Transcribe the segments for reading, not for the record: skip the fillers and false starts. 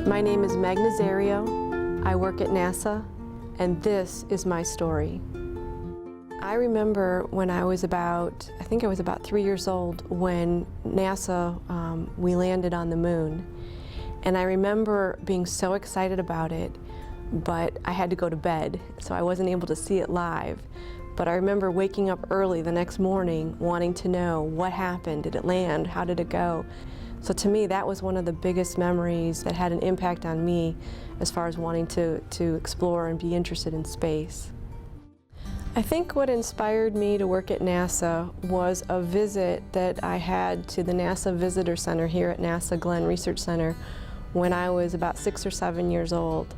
My name is Margaret Nazario. I work at NASA, and this is my story. I remember when I was about 3 years old when NASA, we landed on the moon. And I remember being so excited about it, but I had to go to bed, so I wasn't able to see it live. But I remember waking up early the next morning wanting to know what happened. Did it land? How did it go? So to me, that was one of the biggest memories that had an impact on me as far as wanting to explore and be interested in space. I think what inspired me to work at NASA was a visit that I had to the NASA Visitor Center here at NASA Glenn Research Center when I was about 6 or 7 years old.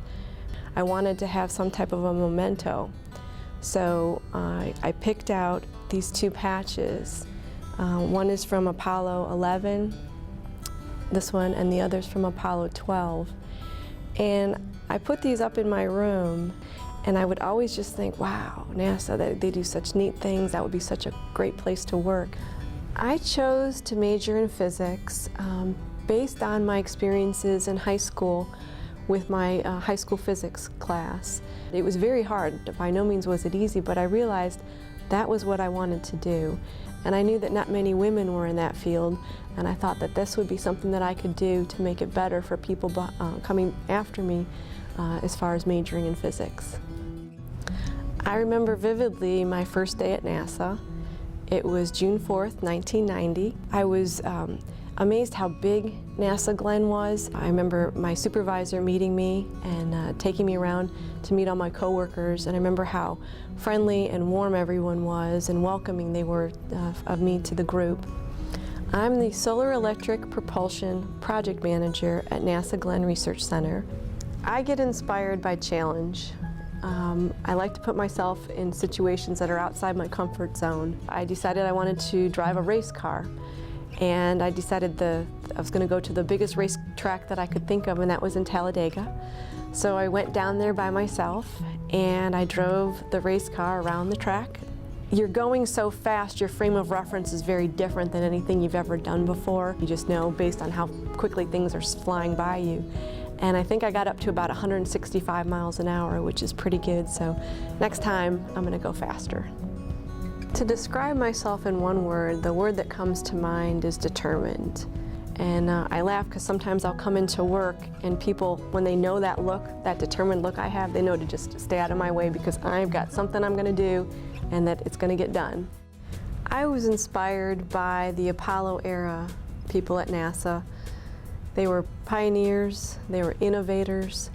I wanted to have some type of a memento. So I picked out these two patches. One is from Apollo 11, this one, and the other's from Apollo 12. And I put these up in my room, and I would always just think, wow, NASA, they do such neat things. That would be such a great place to work. I chose to major in physics based on my experiences in high school with my high school physics class. It was very hard. By no means was it easy, but I realized that was what I wanted to do. And I knew that not many women were in that field, and I thought that this would be something that I could do to make it better for people coming after me as far as majoring in physics. I remember vividly my first day at NASA. It was June 4th, 1990. I was amazed how big NASA Glenn was. I remember my supervisor meeting me and taking me around to meet all my coworkers, and I remember how friendly and warm everyone was and welcoming they were of me to the group. I'm the Solar Electric Propulsion Project Manager at NASA Glenn Research Center. I get inspired by challenge. I like to put myself in situations that are outside my comfort zone. I decided I wanted to drive a race car. And I decided I was going to go to the biggest race track that I could think of, and that was in Talladega. So I went down there by myself, and I drove the race car around the track. You're going so fast, your frame of reference is very different than anything you've ever done before. You just know based on how quickly things are flying by you. And I think I got up to about 165 miles an hour, which is pretty good. So next time, I'm going to go faster. To describe myself in one word, the word that comes to mind is determined. And I laugh because sometimes I'll come into work and people, when they know that look, that determined look I have, they know to just stay out of my way because I've got something I'm going to do and that it's going to get done. I was inspired by the Apollo era people at NASA. They were pioneers, they were innovators,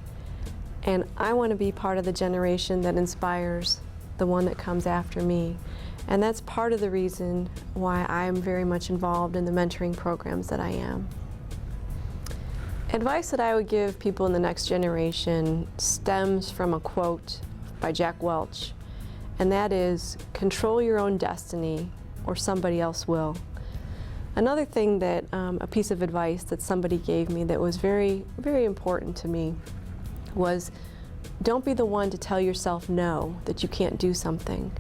and I want to be part of the generation that inspires the one that comes after me. And that's part of the reason why I'm very much involved in the mentoring programs that I am. Advice that I would give people in the next generation stems from a quote by Jack Welch, and that is, control your own destiny or somebody else will. Another thing that, a piece of advice that somebody gave me that was very, very important to me was, don't be the one to tell yourself no, that you can't do something,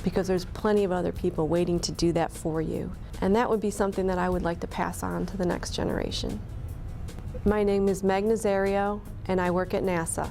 because there's plenty of other people waiting to do that for you. And that would be something that I would like to pass on to the next generation. My name is Margaret Nazario, and I work at NASA.